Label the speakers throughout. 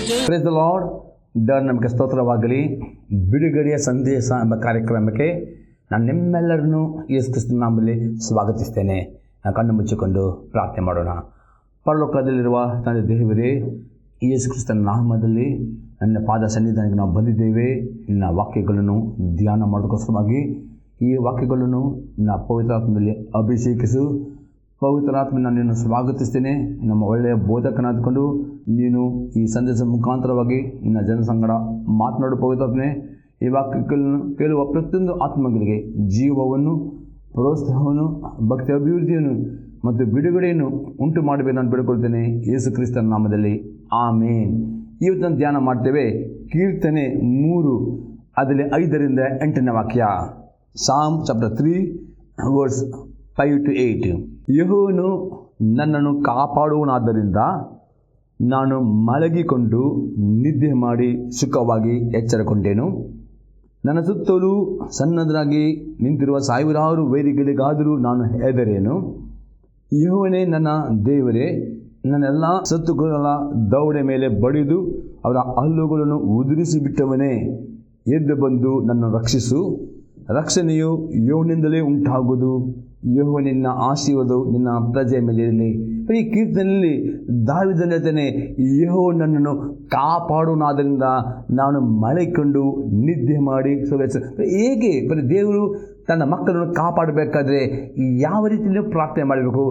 Speaker 1: Praise the lord. ದೇವರ ನಮಗೆ ಸ್ತೋತ್ರವಾಗಲಿ. ಬಿಡುಗಡೆಯ ಸಂದೇಶ ಎಂಬ ಕಾರ್ಯಕ್ರಮಕ್ಕೆ ನಾನು ನಿಮ್ಮೆಲ್ಲರನ್ನು ಯೇಸು ಕ್ರಿಸ್ತನ ನಾಮದಲ್ಲಿ ಸ್ವಾಗತಿಸ್ತೇನೆ. ಕಣ್ಣು ಮುಚ್ಚಿಕೊಂಡು ಪ್ರಾರ್ಥನೆ ಮಾಡೋಣ. ಪರಲೋಕದಲ್ಲಿರುವ ತಂದೆ ದೇವರೇ, ಯೇಸು ಕ್ರಿಸ್ತನ ನಾಮದಲ್ಲಿ ನನ್ನ ಪಾದ ಸನ್ನಿಧಾನಕ್ಕೆ ನಾವು ಬಂದಿದ್ದೇವೆ. ನಿನ್ನ ವಾಕ್ಯಗಳನ್ನು ಧ್ಯಾನ ಮಾಡೋದಕ್ಕೋಸ್ಕರವಾಗಿ ಈ ವಾಕ್ಯಗಳನ್ನು ನಿನ್ನ ಪವಿತ್ರಾತ್ಮದಲ್ಲಿ ಅಭಿಷೇಕಿಸು. ಪವಿತ್ರಾತ್ಮ ನಾನು ನಿನ್ನನ್ನು ಸ್ವಾಗತಿಸ್ತೇನೆ. ನಮ್ಮ ಒಳ್ಳೆಯ ಬೋಧಕನಾದ್ಕೊಂಡು ನೀನು ಈ ಸಂದೇಶದ ಮುಖಾಂತರವಾಗಿ ನಿನ್ನ ಜನಸಂಗಡ ಮಾತನಾಡು. ಪವಿತ್ರಾತ್ಮನೆ, ಈ ವಾಕ್ಯಗಳನ್ನು ಕೇಳುವ ಪ್ರತಿಯೊಂದು ಆತ್ಮಗಳಿಗೆ ಜೀವವನ್ನು, ಪ್ರೋತ್ಸಾಹವನ್ನು, ಭಕ್ತಿ ಅಭಿವೃದ್ಧಿಯನ್ನು ಮತ್ತು ಬಿಡುಗಡೆಯನ್ನು ಉಂಟು ಮಾಡಬೇಕು ನಾನು ಬೇಡಿಕೊಳ್ತೇನೆ ಯೇಸು ಕ್ರಿಸ್ತನ ನಾಮದಲ್ಲಿ, ಆಮೇನ್. ಇವತ್ತು ನಾನು ಧ್ಯಾನ ಮಾಡ್ತೇವೆ ಕೀರ್ತನೆ 3 ಅದರಲ್ಲಿ 5ರಿಂದ 8ನೇ ವಾಕ್ಯ. ಸಾಮ್ ಚಾಪ್ಟರ್ 3 ವರ್ಸ್ 5-8. ಯೆಹೋವನು ನನ್ನನ್ನು ಕಾಪಾಡುವನಾದ್ದರಿಂದ ನಾನು ಮಲಗಿಕೊಂಡು ನಿದ್ದೆ ಮಾಡಿ ಸುಖವಾಗಿ ಎಚ್ಚರಗೊಂಡೆನು. ನನ್ನ ಸುತ್ತಲೂ ಸನ್ನದ್ಧರಾಗಿ ನಿಂತಿರುವ ಸಾವಿರಾರು ವೈರಿಗಳಿಗಾದರೂ ನಾನು ಹೆದರೇನು. ಯೆಹೋವನೇ ನನ್ನ ದೇವರೇ, ನನ್ನೆಲ್ಲ ಶತ್ರುಗಳ ದವಡೆ ಮೇಲೆ ಬಡಿದು ಅವರ ಹಲ್ಲುಗಳನ್ನು ಉದುರಿಸಿ ಬಿಟ್ಟವನೇ, ಎದ್ದು ಬಂದು ನನ್ನನ್ನು ರಕ್ಷಿಸು. ರಕ್ಷಣೆಯು ಯೆಹೋವನಿಂದಲೇ ಉಂಟಾಗುವುದು. ಯೆಹೋವನಿನ ಆಶೀರ್ವಾದವು ನಿನ್ನ ಪ್ರಜೆಯ ಮೇಲೆ ಇರಲಿ. ಈ ಕೀರ್ತನೆಯಲ್ಲಿ ದಾವೀದನು ಹೇಳ್ತಾನೆ, ಯೆಹೋವನನ್ನು ಕಾಪಾಡುವನಾದ್ದರಿಂದ ನಾನು ಮಲಗಿಕೊಂಡು ನಿದ್ದೆ ಮಾಡಿ ಹೇಗೆ ದೇವರು ತನ್ನ ಮಕ್ಕಳನ್ನು ಕಾಪಾಡಬೇಕಾದ್ರೆ ಯಾವ ರೀತಿಯೂ ಪ್ರಾರ್ಥನೆ ಮಾಡಬೇಕು,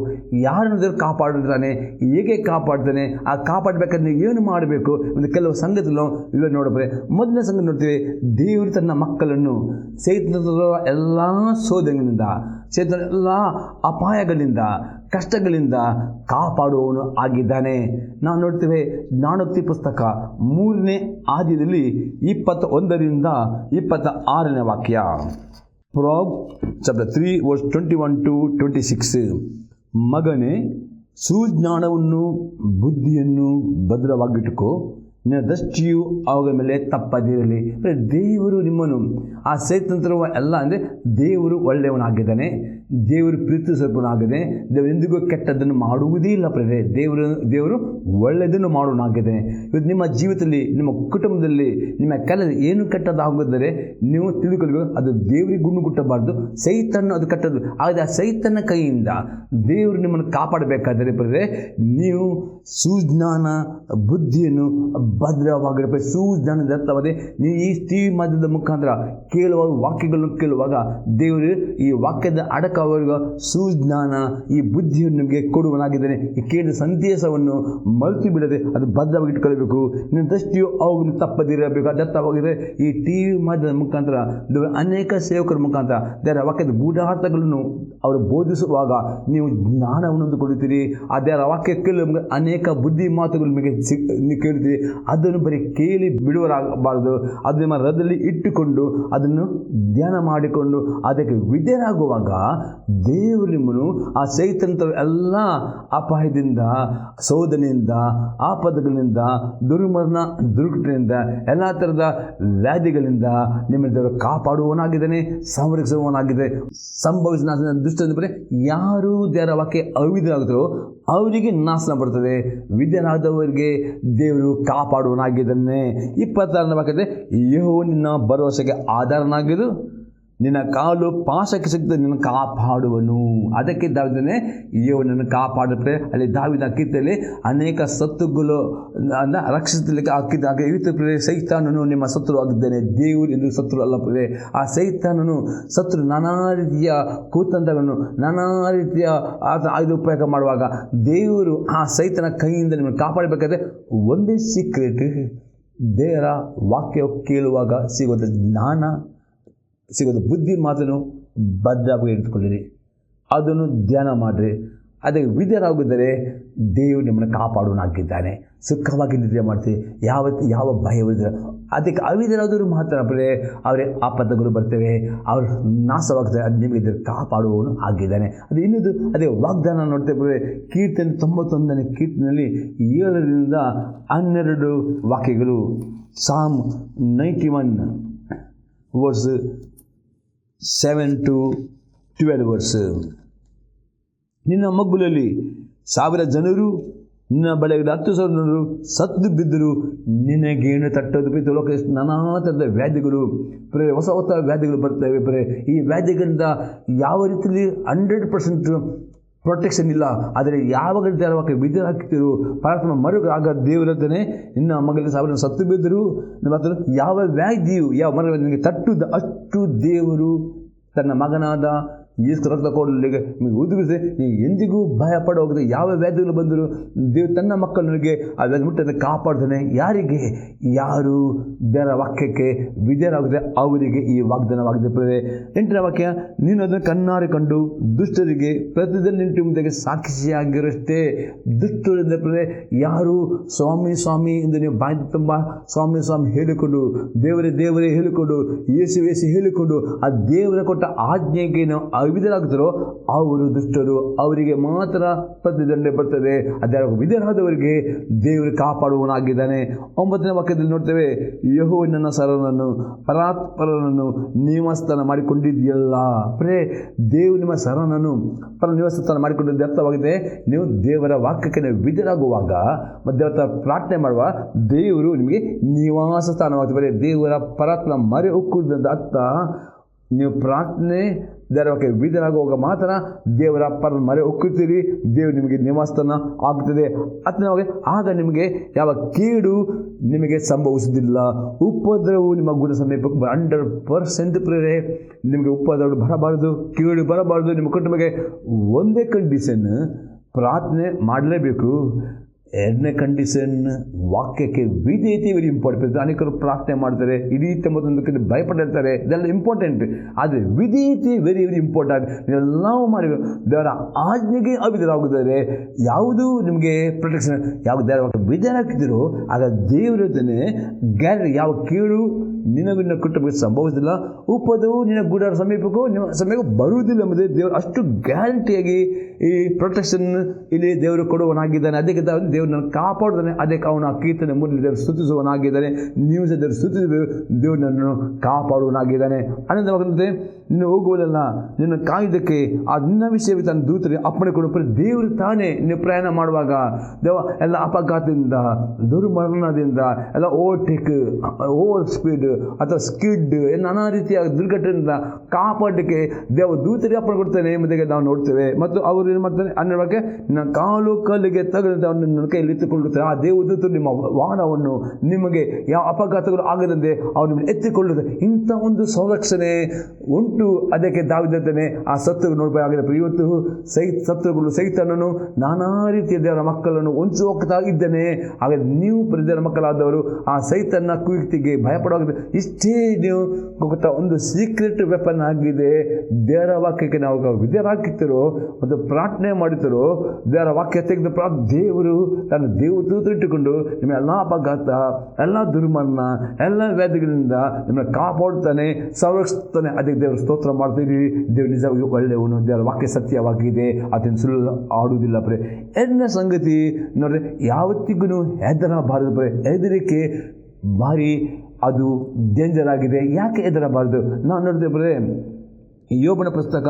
Speaker 1: ಯಾರನ್ನು ದೇವರು ಕಾಪಾಡುತ್ತಾನೆ, ಹೇಗೆ ಕಾಪಾಡ್ತಾನೆ, ಆ ಕಾಪಾಡಬೇಕಾದ್ರೆ ಏನು ಮಾಡಬೇಕು ಒಂದು ಕೆಲವು ಸಂಗತಿಗಳು ಇವಾಗ ನೋಡಬೇಕು. ಮೊದಲನೇ ಸಂಗತಿ ನೋಡ್ತೀವಿ, ದೇವರು ತನ್ನ ಮಕ್ಕಳನ್ನು ಸೈತಾನನ ಎಲ್ಲ ಶೋಧನೆಗಳಿಂದ, ಸೈತಾನನ ಎಲ್ಲ ಅಪಾಯಗಳಿಂದ, ಕಷ್ಟಗಳಿಂದ ಕಾಪಾಡುವವನು ಆಗಿದ್ದಾನೆ. ನಾವು ನೋಡ್ತೇವೆ ಜ್ಞಾನೋಕ್ತಿ ಪುಸ್ತಕ 3ನೇ ಅಧ್ಯಾಯದಲ್ಲಿ 21ರಿಂದ 26ನೇ ವಾಕ್ಯ. ಪ್ರಾಬ್ ಚಾಪ್ಟರ್ 3 ವರ್ಸ್ 21-26. ಮಗನೇ, ಸುಜ್ಞಾನವನ್ನು ಬುದ್ಧಿಯನ್ನು ಭದ್ರವಾಗಿಟ್ಟುಕೋ, ನಿನ್ನ ದೃಷ್ಟಿಯು ಅವುಗಳ ಮೇಲೆ ತಪ್ಪದಿರಲಿ. ದೇವರು ನಿಮ್ಮನ್ನು ಆ ಸೈತಾನನ ಎಲ್ಲ ಅಂದರೆ ದೇವರು ಒಳ್ಳೆಯವನಾಗಿದ್ದಾನೆ, ದೇವರು ಪ್ರೀತಿ ಸ್ವರೂಪನಾಗಿದೆ, ದೇವರು ಎಂದಿಗೂ ಕೆಟ್ಟದ್ದನ್ನು ಮಾಡುವುದೇ ಇಲ್ಲ. ದೇವರು ಒಳ್ಳೆಯದನ್ನು ಮಾಡುವನಾಗಿದ್ದಾನೆ. ಇವತ್ತು ನಿಮ್ಮ ಜೀವಿತದಲ್ಲಿ, ನಿಮ್ಮ ಕುಟುಂಬದಲ್ಲಿ, ನಿಮ್ಮ ಏನು ಕೆಟ್ಟದಾಗಿದ್ದರೆ ನೀವು ತಿಳಿದುಕೊಳ್ಳಬೇಕು, ಅದು ದೇವರಿಗೆ ಗುಣಗುಟ್ಟಬಾರ್ದು, ಸೈತಾನ ಅದು ಕೆಟ್ಟದ್ದು. ಆದರೆ ಆ ಸೈತಾನ ಕೈಯಿಂದ ದೇವರು ನಿಮ್ಮನ್ನು ಕಾಪಾಡಬೇಕಾದರೆ ನೀವು ಸುಜ್ಞಾನ ಬುದ್ಧಿಯನ್ನು ಭದ್ರವಾಗಿರಬೇಕು. ಸುಜ್ಞಾನದ ಅರ್ಥವಾದರೆ ನೀವು ಈ ಟಿವಿ ಮಾಧ್ಯಮದ ಮುಖಾಂತರ ಕೇಳುವ ವಾಕ್ಯಗಳನ್ನು ಕೇಳುವಾಗ ದೇವರು ಈ ವಾಕ್ಯದ ಅಡಕವರೆಗೂ ಸುಜ್ಞಾನ ಈ ಬುದ್ಧಿಯನ್ನು ನಿಮಗೆ ಕೊಡುವನಾಗಿದ್ದಾನೆ. ಈ ಕೇಳಿದ ಸಂದೇಶವನ್ನು ಮರೆತು ಬಿಡದೆ ಅದು ಭದ್ರವಾಗಿ ಇಟ್ಕೊಳ್ಬೇಕು. ನಿಮ್ಮ ದೃಷ್ಟಿಯು ಅವುಗಳನ್ನು ತಪ್ಪದಿರಬೇಕು. ಅದು ಅರ್ಥವಾಗಿದೆ. ಈ ಟಿವಿ ಮಾಧ್ಯಮದ ಮುಖಾಂತರ ಅನೇಕ ಸೇವಕರ ಮುಖಾಂತರ ದೇವರ ವಾಕ್ಯದ ಗೂಢಾರ್ಥಗಳನ್ನು ಅವರು ಬೋಧಿಸುವಾಗ ನೀವು ಜ್ಞಾನವನ್ನು ಹೊಂದಿಕೊಳ್ಳುತ್ತೀರಿ. ಆ ದೇವರ ವಾಕ್ಯ ಕೇಳುವ ಅನೇಕ ಬುದ್ಧಿ ಮಾತುಗಳು ನಿಮಗೆ ನೀವು ಕೇಳುತ್ತೀರಿ. ಅದನ್ನು ಬರೀ ಕೇಳಿ ಬಿಡುವರಾಗಬಾರದು. ಅದು ನಿಮ್ಮ ಹೃದಯದಲ್ಲಿ ಇಟ್ಟುಕೊಂಡು ಅದನ್ನು ಧ್ಯಾನ ಮಾಡಿಕೊಂಡು ಅದಕ್ಕೆ ವಿಧೇಯರಾಗುವಾಗ ದೇವರು ನಿಮ್ಮನ್ನು ಆ ಸೈತಾನನ ಎಲ್ಲ ಅಪಾಯದಿಂದ, ಶೋಧನೆಯಿಂದ, ಆಪದಗಳಿಂದ, ದುರ್ಮರಣ, ದುರ್ಘಟನೆಯಿಂದ, ಎಲ್ಲ ಥರದ ವ್ಯಾಧಿಗಳಿಂದ ನಿಮ್ಮನ್ನು ದೇವರು ಕಾಪಾಡುವವನಾಗಿದ್ದಾನೆ, ಸಂರಕ್ಷಿಸುವವನಾಗಿದೆ. ಸಂಭವಿಸಿದ ದುಷ್ಟಂದ್ರೆ ಬರೀ ಯಾರು ದೇವರ ವಾಕ್ಯ ಅವಿಧರಾಗುತ್ತಾರೋ ಅವರಿಗೆ ನಾಶನ ಬರ್ತದೆ, ವಿಧೇಯರಾದವರಿಗೆ ದೇವರು ಕಾಪಾಡುವನಾಗಿದ್ದಾನೆ. 26ನೇ ವಾಕ್ಯದಲ್ಲಿ ಯೆಹೋವನಿನ ಭರವಸೆಗೆ ಆಧಾರನಾಗಿರು, ನಿನ್ನ ಕಾಲು ಪಾಶಕ್ಕೆ ಸಿಕ್ಕಿದ ನಿನ್ನ ಕಾಪಾಡುವನು. ಅದಕ್ಕೆ ದಾವೀದನೇ ಯೆಹೋವನನ್ನು ಕಾಪಾಡುತ್ತೆ. ಅಲ್ಲಿ ದಾವೀದನ ಕೀರ್ತನೆಯಲ್ಲಿ ಅನೇಕ ಶತ್ರುಗಳು ರಕ್ಷಿಸಲಿಕ್ಕೆ ಹಾಕಿದ ಸೈತಾನನು ನಿಮ್ಮ ಶತ್ರು ಆಗಿದ್ದಾನೆ, ದೇವರು ಎಂದು ಶತ್ರು ಅಲ್ಲ. ಆ ಸೈತಾನನು ಶತ್ರು ನಾನಾ ರೀತಿಯ ಕೂತಂತ್ರಗಳನ್ನು, ನಾನಾ ರೀತಿಯ ಆಯುಧ ಉಪಯೋಗ ಮಾಡುವಾಗ ದೇವರು ಆ ಸೈತಾನ ಕೈಯಿಂದ ನಿಮ್ಮನ್ನು ಕಾಪಾಡಬೇಕಾದ್ರೆ ಒಂದೇ ಸೀಕ್ರೆಟ್, ದೇವರ ವಾಕ್ಯ ಕೇಳುವಾಗ ಸಿಗೋದು ಜ್ಞಾನ, ಸಿಗೋದು ಬುದ್ಧಿ ಮಾತನ್ನು ಭದ್ರವಾಗಿ ಇಟ್ಕೊಳ್ಳಿರಿ, ಅದನ್ನು ಧ್ಯಾನ ಮಾಡಿರಿ. ಅದಕ್ಕೆ ವಿಧೇಯರಾಗಿದ್ದರೆ ದೇವರು ನಿಮ್ಮನ್ನು ಕಾಪಾಡುವನಾಗಿದ್ದಾನೆ. ಸುಖವಾಗಿ ನಿದ್ರೆ ಮಾಡ್ತೀವಿ, ಯಾವ ಭಯವಿದ್ರೆ. ಅದಕ್ಕೆ ಅವಿಧರಾದರೂ ಮಾತ್ರ ಅವರೇ ಆಪತ್ತುಗಳು ಬರ್ತವೆ, ಅವರು ನಾಶವಾಗ್ತವೆ. ಅದು ನಿಮಗೆ ಕಾಪಾಡುವವನು ಆಗಿದ್ದಾನೆ. ಅದು ಇನ್ನೊಂದು ಅದೇ ವಾಗ್ದಾನ ನೋಡ್ತೇವೆ. ಕೀರ್ತನೆ 91ನೇ ಕೀರ್ತನೆಯಲ್ಲಿ 7ರಿಂದ 12 ವಾಕ್ಯಗಳು. ಸಾಮ್ 91 ವರ್ಸ್ 7-12 ವರ್ಸ್. ನಿನ್ನ ಮಗ್ಗುಲಲ್ಲಿ 1000 ಜನರು ನಿನ್ನ ಬಳಿಗೆ 10,000 ಸತ್ತು ಬಿದ್ದರು ನಿನಗೇನು ತಟ್ಟೋದು ಪ್ರೀತಿ ಲೋಕ ನಾನಾ ಥರದ ವ್ಯಾಧಿಗಳು ಹೊಸ ಹೊಸ ವ್ಯಾಧಿಗಳು ಬರ್ತವೆ ಈ ವ್ಯಾಧಿಗಳಿಂದ ಯಾವ ರೀತಿಯಲ್ಲಿ 100% ಪ್ರೊಟೆಕ್ಷನ್ ಇಲ್ಲ. ಆದರೆ ಯಾವಾಗ ದೇವರಕ್ಕೆ ವಿಧೇಯರಾಗ್ತಿರು ಪ್ರಾರ್ಥನೆ ಮರುಗ ಆಗ ದೇವರತ್ತನೇ ನಿನ್ನ ಮಗಲಿಗೆ ಸಾವಿರ ಸತ್ತು ಬಿದ್ದರು ಯಾವ ವ್ಯಾಧಿಯು ಯಾವ ಮರ ನಿನಗೆ ತಟ್ಟುದ ಅಷ್ಟು ದೇವರು ತನ್ನ ಮಗನಾದ ಯೇಸು ರಕ್ತ ಕೊಡಲಿಗೆ ನಿಮಗೆ ಉದುರಿಸಿ ನೀವು ಎಂದಿಗೂ ಭಯ ಹೋಗದೆ ಯಾವ ವ್ಯಾಧಿಗಳು ಬಂದರೂ ದೇವರು ತನ್ನ ಮಕ್ಕಳಿಗೆ ಆ ವ್ಯಾಧಿ ಮುಟ್ಟದೆ ಕಾಪಾಡ್ತಾನೆ. ಯಾರಿಗೆ ಯಾರು ದೇವರ ವಾಕ್ಯಕ್ಕೆ ವಿಧೇಯರಾಗದೆ ಅವರಿಗೆ ಈ ವಾಗ್ದಾನವಾಗಿದೆ. 8ನೇ ವಾಕ್ಯ, ನೀನು ಅದನ್ನು ಕಣ್ಣಾರೆ ಕಂಡು ದುಷ್ಟರಿಗೆ ಪ್ರತಿದಿನ ನಿಂತು ಮುಂದೆಗೆ ಸಾಕ್ಷಿಯಾಗಿರಷ್ಟೇ. ದುಷ್ಟರಿಂದ ಯಾರು ಸ್ವಾಮಿ ಸ್ವಾಮಿ ಎಂದು ನೀವು ಬಾಯಿ ತುಂಬ ಸ್ವಾಮಿ ಸ್ವಾಮಿ ಹೇಳಿಕೊಂಡು ದೇವರೇ ದೇವರೇ ಹೇಳಿಕೊಂಡು ಯೇಸು ಯೇಸು ಹೇಳಿಕೊಂಡು ಆ ದೇವರ ಕೊಟ್ಟ ಆಜ್ಞೆಗೆ ನಾವು ವಿಧೇಯರಾಗ್ತಾರೋ ಅವರು ದುಷ್ಟರು, ಅವರಿಗೆ ಮಾತ್ರ ಪ್ರತಿದಂಡ ಬರ್ತದೆ. ಅದೇ ವಿಧೇಯರಾದವರಿಗೆ ದೇವರು ಕಾಪಾಡುವನಾಗಿದ್ದಾನೆ. 9ನೇ ವಾಕ್ಯದಲ್ಲಿ ನೋಡ್ತೇವೆ, ಯೆಹೋವನ ಸರನನ್ನು ಪರಾತ್ಪರನನ್ನು ನಿವಾಸಸ್ಥಾನ ಮಾಡಿಕೊಂಡಿದೆಯಲ್ಲ. ದೇವರು ನಿಮ್ಮ ಸರನನ್ನು ನಿವಾಸಸ್ಥಾನ ಮಾಡಿಕೊಂಡಿದ್ದ ಅರ್ಥವಾಗಿದೆ. ನೀವು ದೇವರ ವಾಕ್ಯಕ್ಕೆ ನೀವು ವಿಧೇಯರಾಗುವಾಗ ಮತ್ತು ದೇವರ ಪ್ರಾರ್ಥನೆ ಮಾಡುವ ದೇವರು ನಿಮಗೆ ನಿವಾಸ ಸ್ಥಾನವಾಗ್ತದೆ. ದೇವರ ಪರಾತ್ಮ ಮರೆ ಉಕ್ಕುವುದಂತ ಅರ್ಥ ನೀವು ಪ್ರಾರ್ಥನೆ ದೇವರಕ್ಕೆ ವಿಧೇಯರಾಗುವಾಗ ಮಾತ್ರ ದೇವರ ಮರೆ ಒಕ್ಕುತ್ತೀರಿ, ದೇವರು ನಿಮಗೆ ನಿವಾಸಸ್ಥಾನ ಆಗ್ತದೆ. ಅಥವಾ ಆಗ ನಿಮಗೆ ಯಾವ ಕೇಡು ನಿಮಗೆ ಸಂಭವಿಸುವುದಿಲ್ಲ. ಉಪದ್ರವವು ನಿಮ್ಮ ಗುಣ ಸಮೀಪಕ್ಕೆ 100% ಪ್ರೇರೆ ನಿಮಗೆ ಉಪದ್ರವ ಬರಬಾರದು, ಕೇಡು ಬರಬಾರದು. ನಿಮ್ಮ ಕುಟುಂಬಕ್ಕೆ ಒಂದೇ ಕಂಡೀಷನ್, ಪ್ರಾರ್ಥನೆ ಮಾಡಲೇಬೇಕು. 2ನೇ ಕಂಡೀಷನ್ ವಾಕ್ಯಕ್ಕೆ ವಿಧೇಯತೆ ವೆರಿ ಇಂಪಾರ್ಟೆಂಟ್. ಅನೇಕರು ಪ್ರಾರ್ಥನೆ ಮಾಡ್ತಾರೆ, ಇಡೀ 91 ಭಯಪಟ್ಟಿರ್ತಾರೆ, ಇದೆಲ್ಲ ಇಂಪಾರ್ಟೆಂಟ್. ಆದರೆ ವಿಧೇಯತೆ ವೆರಿ ವೆರಿ ಇಂಪಾರ್ಟೆಂಟ್. ನೀವೆಲ್ಲವೂ ಮಾಡಿ ದೇವರ ಆಜ್ಞೆಗೆ ಅವಿಧೇಯರಾಗಿದ್ದಾರೆ ಯಾವುದು ನಿಮಗೆ ಪ್ರೊಟೆಕ್ಷನ್. ಯಾವ ದೇವರ ವಿಧೇಯರಾಗ್ತಿರೋ ಆಗ ದೇವರೇ ಗ್ಯಾರಂಟಿ ಯಾವ ಕೇಳು ನಿನ್ನ ಕುಟುಂಬಕ್ಕೆ ಸಂಭವಿಸಿಲ್ಲ, ಉಪದವು ನಿನ್ನ ಗುಡಾರ ಸಮೀಪಕ್ಕೂ ನಿಮ್ಮ ಸಮಯಕ್ಕೂ ಬರುವುದಿಲ್ಲ ಎಂಬುದೇ ದೇವರು ಅಷ್ಟು ಗ್ಯಾರಂಟಿಯಾಗಿ ಈ ಪ್ರೊಟೆಕ್ಷನ್ ಇಲ್ಲಿ ದೇವರು ಕೊಡುವನಾಗಿದ್ದಾನೆ. ಅದಕ್ಕೆ ದೇವರು ನನ್ನ ಕಾಪಾಡುತ್ತಾನೆ. ಅದಕ್ಕೆ ಅವನ ಕೀರ್ತನೆ ಮೂಲಕ ದೇವರು ಸ್ತುತಿಸುವನಾಗಿದ್ದಾನೆ. ನೀವು ಸಹ ದೇವರು ಸ್ತುತಿಸಬೇಕು, ದೇವರು ನನ್ನನ್ನು ಕಾಪಾಡುವನಾಗಿದ್ದಾನೆ. ಆನಂದವಾಗುತ್ತೆ. ನೀನು ಹೋಗುವುದಲ್ಲ, ನಿನ್ನ ಕಾಯುವುದಕ್ಕೆ ಆ ನಿನ್ನ ವಿಷಯವೇ ತನ್ನ ದೂತರಿಗೆ ಅಪ್ಪಣೆ ಕೊಡು. ದೇವರು ತಾನೇ ನೀವು ಪ್ರಯಾಣ ಮಾಡುವಾಗ ದೇವ ಎಲ್ಲ ಅಪಘಾತದಿಂದ ದುರ್ಮರಣದಿಂದ ಎಲ್ಲ ಓವರ್ಟೇಕ್ ಓವರ್ ಸ್ಪೀಡ್ ಅಥವಾ ಸ್ಕಿಡ್ ನಾನಾ ರೀತಿಯ ದುರ್ಘಟನೆಯಿಂದ ಕಾಪಾಡಲಿಕ್ಕೆ ದೇವ ದೂತರಿಗೆ ಅಪ್ಪಣೆ ಕೊಡ್ತಾನೆ ಎಂಬುದಾಗಿ ನಾವು ನೋಡ್ತೇವೆ. ಮತ್ತು ಅವರು ಏನು ಮಾಡ್ತಾರೆ ಅನ್ನೋಕ್ಕೆ ನಿನ್ನ ಕಾಲು ಕಲ್ಲಿಗೆ ತಗಲಿದ ಅವನನ್ನು ಕೈಯಲ್ಲಿ ಎತ್ತಿಕೊಳ್ಳುತ್ತಾರೆ. ಆ ದೇವದೂತರು ನಿಮ್ಮ ವಾಹನವನ್ನು ನಿಮಗೆ ಯಾವ ಅಪಘಾತಗಳು ಆಗದಂತೆ ಅವರು ನಿಮ್ಮನ್ನು ಎತ್ತಿಕೊಳ್ಳುತ್ತಾರೆ. ಇಂಥ ಒಂದು ಸಂರಕ್ಷಣೆ ಉಂಟು. ಅದಕ್ಕೆ ದಾವಿದನೇ ಆ ಸತ್ತುಗಳು ನೋಡಬೇಕಾಗಿದೆ. ಇವತ್ತು ಸತ್ತುಗಳು ಸೈತಾನನು ನಾನಾ ರೀತಿಯ ದೇವರ ಮಕ್ಕಳನ್ನು ಹೊಂಚು ಹೋಗ್ತಾ ಇದ್ದಾನೆ. ಹಾಗಾದ್ರೆ ನೀವು ದೇವರ ಮಕ್ಕಳಾದವರು ಆ ಸೈತಾನ ಕುಯುಕ್ತಿಗೆ ಭಯಪಡೋಗಿದೆ. ಇಷ್ಟೇ ನೀವು ಗೊತ್ತಾ ಒಂದು ಸೀಕ್ರೆಟ್ ವೆಪನ್ ಆಗಿದೆ. ದೇವರ ವಾಕ್ಯಕ್ಕೆ ನಾವು ವಿಧೇಯರಾಗಿರ್ತೀರೋ ಮತ್ತು ಪ್ರಾರ್ಥನೆ ಮಾಡುತ್ತೀರೋ ದೇವರ ವಾಕ್ಯ ತೆಗೆದು ದೇವರು ತನ್ನ ದೇವದೂತರಿಟ್ಟುಕೊಂಡು ನಿಮ್ಮ ಎಲ್ಲ ಅಪಘಾತ ಎಲ್ಲ ದುರ್ಮರಣ ಎಲ್ಲ ವ್ಯಾಧಿಗಳಿಂದ ನಿಮ್ಮನ್ನು ಕಾಪಾಡುತ್ತಾನೆ, ಸಂರಕ್ಷಿಸ್ತಾನೆ. ಅದಕ್ಕೆ ದೇವರು ಸ್ತೋತ್ರ ಮಾಡ್ತೀವಿ. ದೇವರು ನಿಜವಾಗಿ ಒಳ್ಳೆಯವನು, ದೇವರ ವಾಕ್ಯ ಸತ್ಯವಾಗಿದೆ, ಅದನ್ನು ಸುಳ್ಳು ಆಡುವುದಿಲ್ಲ. 2ನೇ ಸಂಗತಿ ನೋಡ್ರಿ, ಯಾವತ್ತಿಗೂ ಹೆದರಬಾರದು. ಹೆದರಿಕೆ ಭಾರಿ ಅದು ಡೇಂಜರ್ ಆಗಿದೆ. ಯಾಕೆ ಹೆದರಬಾರದು? ನಾವು ನೋಡ್ತೇವೆ ಯೋಬನ ಪುಸ್ತಕ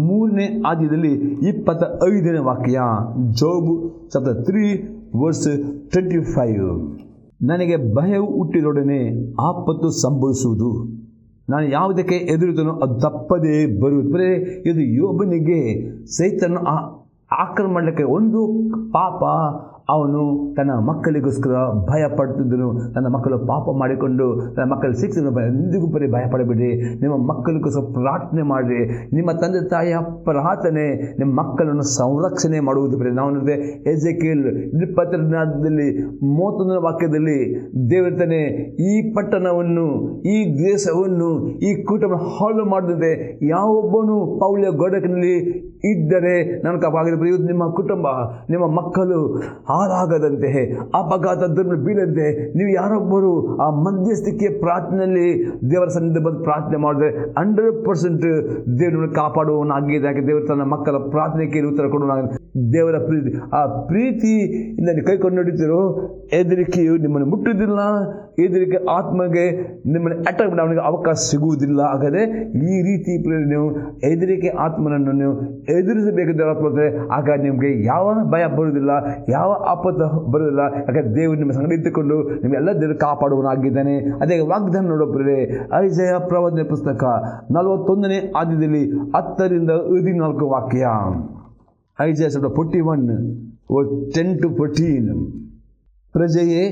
Speaker 1: 3ನೇ ಅಧ್ಯಾಯದಲ್ಲಿ 25ನೇ ವಾಕ್ಯ, ಜೋಬ್ ಚಾಪ್ಟರ್ 3:25. ನನಗೆ ಭಯವು ಹುಟ್ಟಿದೊಡನೆ ಆಪತ್ತು ಸಂಭವಿಸುವುದು, ನಾನು ಯಾವುದಕ್ಕೆ ಎದುರುತ್ತನೋ ಅದು ತಪ್ಪದೇ ಬರುವುದು. ಇದು ಯೋಬನಿಗೆ ಸೈತಾನನು ಆಕ್ರಮಣ ಮಾಡಲಿಕ್ಕೆ ಒಂದು ಪಾಪ ಅವನು ತನ್ನ ಮಕ್ಕಳಿಗೋಸ್ಕರ ಭಯ ಪಡ್ತಿದ್ದನು. ತನ್ನ ಮಕ್ಕಳು ಪಾಪ ಮಾಡಿಕೊಂಡು ತನ್ನ ಮಕ್ಕಳು ಶಿಕ್ಷಣ ಎಂದಿಗೂ ಭಯಪಡಬೇಡಿ. ನಿಮ್ಮ ಮಕ್ಕಳಿಗೋಸ್ಕರ ಪ್ರಾರ್ಥನೆ ಮಾಡಿರಿ. ನಿಮ್ಮ ತಂದೆ ತಾಯಿಯ ಪ್ರಾರ್ಥನೆ ನಿಮ್ಮ ಮಕ್ಕಳನ್ನು ಸಂರಕ್ಷಣೆ ಮಾಡುವುದು. ನಾವು ನೋಡಿದ್ರೆ ಎಜೆಕೇಲ್ 22ನೇ 31ನೇ ವಾಕ್ಯದಲ್ಲಿ ದೇವರೇ ಈ ಪಟ್ಟಣವನ್ನು, ಈ ದೇಶವನ್ನು, ಈ ಕುಟುಂಬ ಹಾಳು ಮಾಡದಂತೆ ಯಾವೊಬ್ಬನು ಪೌಳಿಯ ಗೋಡಕಿನಲ್ಲಿ ಇದ್ದರೆ ನಾನು ಕಾಪಾಗಿದೆ. ನಿಮ್ಮ ಕುಟುಂಬ ನಿಮ್ಮ ಮಕ್ಕಳು ಹಾಳಾಗದಂತೆ, ಅಪಘಾತ ಬೀಳದಂತೆ ನೀವು ಯಾರೊಬ್ಬರು ಆ ಮಧ್ಯಸ್ಥಿಕೆ ಪ್ರಾರ್ಥನೆಯಲ್ಲಿ ದೇವರ ಸನ್ನಿಧಿ ಬಂದು ಪ್ರಾರ್ಥನೆ ಮಾಡಿದ್ರೆ 100% ದೇವರನ್ನು ಕಾಪಾಡುವವನಾಗಿದೆ. ಯಾಕೆ ದೇವರು ತನ್ನ ಮಕ್ಕಳ ಪ್ರಾರ್ಥನೆಗೆ ಉತ್ತರ ಕೊಡುವ ದೇವರ ಪ್ರೀತಿ, ಆ ಪ್ರೀತಿಯಿಂದ ನೀವು ಕೈಕೊಂಡು ನಡೀತಿರೋ ಹೆದರಿಕೆಯು ನಿಮ್ಮನ್ನು ಮುಟ್ಟುವುದಿಲ್ಲ, ಹೆದರಿಕೆ ಆತ್ಮಗೆ ನಿಮ್ಮನ್ನು ಅಟ್ಯಾಕ್ ಮಾಡಿ ಅವನಿಗೆ ಅವಕಾಶ ಸಿಗುವುದಿಲ್ಲ. ಹಾಗಾದರೆ ಈ ರೀತಿ ನೀವು ಹೆದರಿಕೆ ಆತ್ಮನನ್ನು ನೀವು ಎದುರಿಸಬೇಕಿದ್ದ ಆತ್ಮ ಆಗ ನಿಮಗೆ ಯಾವ ಭಯ ಬರುವುದಿಲ್ಲ, ಯಾವ ಆಪತ್ತು ಬರುವುದಿಲ್ಲ. ಯಾಕಂದರೆ ದೇವರು ನಿಮ್ಮ ಸಂಗಡ ಇದ್ದುಕೊಂಡು ನಿಮ್ಮೆಲ್ಲ ದೇವರು ಕಾಪಾಡುವನಾಗಿದ್ದಾನೆ. ಅದೇ ವಾಗ್ದಾನ ನೋಡೋಪ್ರೆ ಐಜಯ ಪ್ರವಾದನೆ ಪುಸ್ತಕ 41ನೇ ಅಧ್ಯಾಯದಲ್ಲಿ 10-14 ವಾಕ್ಯ. ಐಜಯ 41 10-14. ಪ್ರಜೆಯೇ,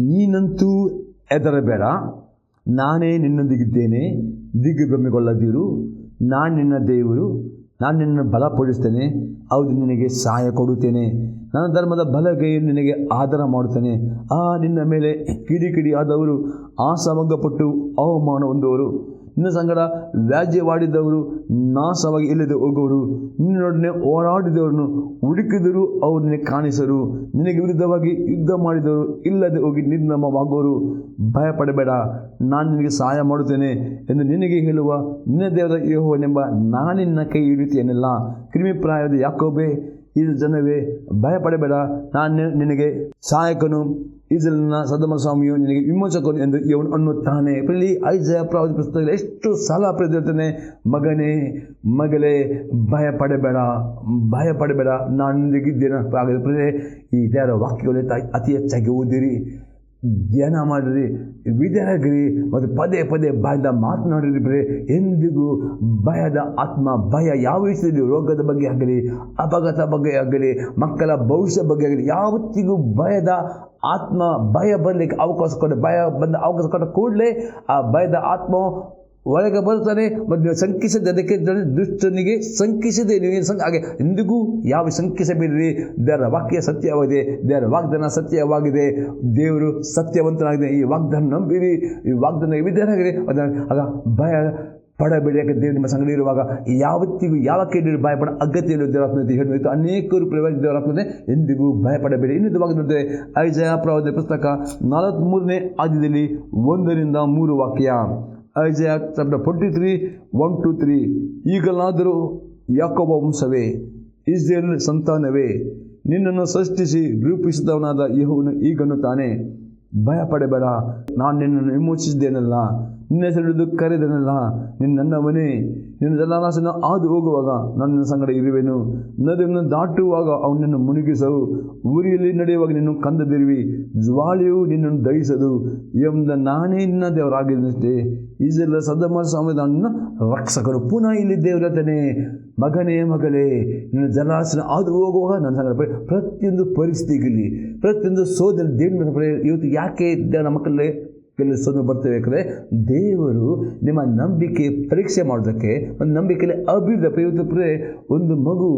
Speaker 1: ನೀನಂತೂ ಹೆದರಬೇಡ, ನಾನೇ ನಿನ್ನೊಂದಿಗಿದ್ದೇನೆ, ದಿಗ್ಭ್ರಮೆಗೊಳ್ಳದಿರು. ನಾನು ನಿನ್ನ ದೇವರು, ನಾನು ನಿನ್ನನ್ನು ಬಲಪಡಿಸ್ತೇನೆ, ಹೌದು ನಿನಗೆ ಸಹಾಯ ಕೊಡುತ್ತೇನೆ. ನನ್ನ ಧರ್ಮದ ಬಲಗೈಯನ್ನು ನಿನಗೆ ಆಧಾರ ಮಾಡುತ್ತೇನೆ. ನಿನ್ನ ಮೇಲೆ ಕಿಡಿಕಿಡಿ ಆದವರು ಆಸಭಂಗಪಟ್ಟು ಅವಮಾನ ಹೊಂದುವರು. ನಿನ್ನ ಸಂಗಡ ವ್ಯಾಜ್ಯವಾಡಿದವರು ನಾಶವಾಗಿ ಇಲ್ಲದೆ ಹೋಗುವರು. ನಿನ್ನೊಡನೆ ಹೋರಾಡಿದವರನ್ನು ಹುಡುಕಿದರೂ ಅವರು ನಿನಗೆ ಕಾಣಿಸರು. ನಿನಗೆ ವಿರುದ್ಧವಾಗಿ ಯುದ್ಧ ಮಾಡಿದವರು ಇಲ್ಲದೆ ಹೋಗಿ ನಿರ್ನಾಮವಾಗುವರು. ಭಯಪಡಬೇಡ, ನಾನು ನಿನಗೆ ಸಹಾಯ ಮಾಡುತ್ತೇನೆ ಎಂದು ನಿನಗೆ ಹೇಳುವ ನಿನ್ನ ದೇವರ ಯೆಹೋವನೆಂಬ ನಾನಿನ್ನ ಕೈ ಹಿಡಿಯುತ್ತೇನಲ್ಲ. ಕ್ರಿಮಿಪ್ರಾಯದ ಯಾಕೋಬೇ, ಇದು ಜನವೇ, ಭಯಪಡಬೇಡ, ನಾನು ನಿನಗೆ ಸಹಾಯಕನು, ಇಸ್ರಾಯೇಲಿನ ಸದಮ ಸ್ವಾಮಿಯು ನಿನಗೆ ವಿಮೋಚಕನು ಎಂದು ಇವನು ಅನ್ನುತ್ತಾನೆ. ಇಲ್ಲಿ ಐಜಯ ಪ್ರವಾದಿ ಪುಸ್ತಕದಲ್ಲಿ ಎಷ್ಟು ಸಲ ಪ್ರತಿರ್ತಾನೆ, ಮಗನೇ ಮಗಳೇ, ಭಯಪಡಬೇಡ, ಭಯಪಡಬೇಡ, ನಾನು ನಿನಗಿದ್ದೇನೆ. ಹಾಗಾದರೆ ಈ ದೇವರ ವಾಕ್ಯಗಳು ಅತಿ ಹೆಚ್ಚಾಗಿ ಓದಿರಿ, ಧ್ಯಾನ ಮಾಡಿರಿ, ವಿದ್ಯಾಗಿರಿ ಮತ್ತು ಪದೇ ಪದೇ ಬಾಯಿಂದ ಮಾತನಾಡಿರಿ. ಬರೇ ಎಂದಿಗೂ ಭಯದ ಆತ್ಮ, ಭಯ ಯಾವ ವಿಷಯದಲ್ಲಿ, ರೋಗದ ಬಗ್ಗೆ ಆಗಲಿ, ಅಪಘಾತ ಬಗ್ಗೆ ಆಗಲಿ, ಮಕ್ಕಳ ಭವಿಷ್ಯ ಬಗ್ಗೆ ಆಗಲಿ, ಯಾವತ್ತಿಗೂ ಭಯದ ಆತ್ಮ, ಭಯ ಬರಲಿಕ್ಕೆ ಅವಕಾಶ ಕೊಟ್ಟರೆ, ಭಯ ಬಂದ ಅವಕಾಶ ಕೊಟ್ಟ ಕೂಡಲೇ ಆ ಭಯದ ಆತ್ಮ ಒಳಗೆ ಬರ್ತಾನೆ. ಮತ್ತು ನೀವು ಶಂಕಿಸದೆ, ಅದಕ್ಕೆ ದುಷ್ಟನಿಗೆ ಶಂಕಿಸದೆ ನೀವು ಹಾಗೆ ಎಂದಿಗೂ ಯಾವ ಶಂಕಿಸಬೇಡಿರಿ. ದೇವರ ವಾಕ್ಯ ಸತ್ಯವಾಗಿದೆ, ದೇವರ ವಾಗ್ದಾನ ಸತ್ಯವಾಗಿದೆ, ದೇವರು ಸತ್ಯವಂತನಾಗಿದೆ. ಈ ವಾಗ್ದಾನ ನಂಬಿರಿ, ಈ ವಾಗ್ದಾನ ವಿದ್ಯಾರಾಗಿದೆ. ಆಗ ಭಯ ಪಡಬೇಡಿ, ಯಾಕೆ ದೇವರು ನಿಮ್ಮ ಸಂಗಡ ಇರುವಾಗ ಯಾವತ್ತಿಗೂ ಯಾವ ಕೇಳಿ ಭಯಪಡ ಅಗತ್ಯ ದೇವರಾತ್ಮತೆ ಹೇಳಿತ್ತು. ಅನೇಕರು ಪ್ರವಾದಿ ದೇವರಾತ್ಮತೆ ಎಂದಿಗೂ ಭಯಪಡಬೇಡಿ. ಇನ್ನೊಂದು ವಾಕ್ಯ ನೋಡಿದ್ರೆ ಐಜಯ ಪ್ರವಾದಿ ಪುಸ್ತಕ 43ನೇ ಅಧ್ಯಾಯದಲ್ಲಿ 1-3 ವಾಕ್ಯ. ಐಜಯ ಚಾಪ್ಟರ್ 43 1-3. ಈಗಲಾದರೂ ಯಾಕೋಬ ವಂಶವೇ, ಇಸ್ರಾಯೇಲ್ ಸಂತಾನವೇ, ನಿನ್ನನ್ನು ಸೃಷ್ಟಿಸಿ ರೂಪಿಸಿದವನಾದ ಯೆಹೋವನು ಹೀಗನ್ನುತ್ತಾನೆ, ಭಯಪಡಬೇಡ, ನಾನು ನಿನ್ನನ್ನು ವಿಮೋಚಿಸಿದ್ದೇನಲ್ಲ, ನಿನ್ನ ಹೆಸರು ಕರೆದನಲ್ಲ, ನನ್ನವನೇ. ನಿನ್ನ ಜಲರಾಶಿನ ಹಾದು ಹೋಗುವಾಗ ನಾನು ನಿನ್ನ ಸಂಗಡ ಇರುವೆನು, ನದಿಯನ್ನು ದಾಟುವಾಗ ಅವನನ್ನು ಮುಳುಗಿಸವು, ಊರಿಯಲ್ಲಿ ನಡೆಯುವಾಗ ನಿನ್ನ ಕಂದದಿರುವಿ, ಜ್ವಾಲೆಯು ನಿನ್ನನ್ನು ದಹಿಸದು ಎಂದ ನಾನೇ ನಿನ್ನ ದೇವರಾಗಿದ್ದಷ್ಟೇ. ಇಸ್ರಾಯೇಲ್ ಸದಮ ಸಂವಿಧಾನ ರಕ್ಷಕರು. ಪುನಃ ಇಲ್ಲಿ ದೇವರತನೇ, ಮಗನೇ ಮಗಳೇ, ನಿನ್ನ ಜಲರಾಶಿನ ಹಾದು ಹೋಗುವಾಗ ನನ್ನ ಸಂಗಡ. ಪ್ರತಿಯೊಂದು ಪರಿಸ್ಥಿತಿಗಲಿ, ಪ್ರತಿಯೊಂದು ಸೋದರ ದೇವ್ರ ಇವತ್ತು ಯಾಕೆ ನಮ್ಮ ಮಕ್ಕಳಲ್ಲಿ ಕೆಲವು ಸೋದನೆ ಬರ್ತವೆ? ಯಾಕಂದರೆ ದೇವರು ನಿಮ್ಮ ನಂಬಿಕೆ ಪರೀಕ್ಷೆ ಮಾಡೋದಕ್ಕೆ, ಒಂದು ನಂಬಿಕೆಯಲ್ಲಿ ಅಭಿವೃದ್ಧಿ. ಇವತ್ತು ಒಂದು ಮಗು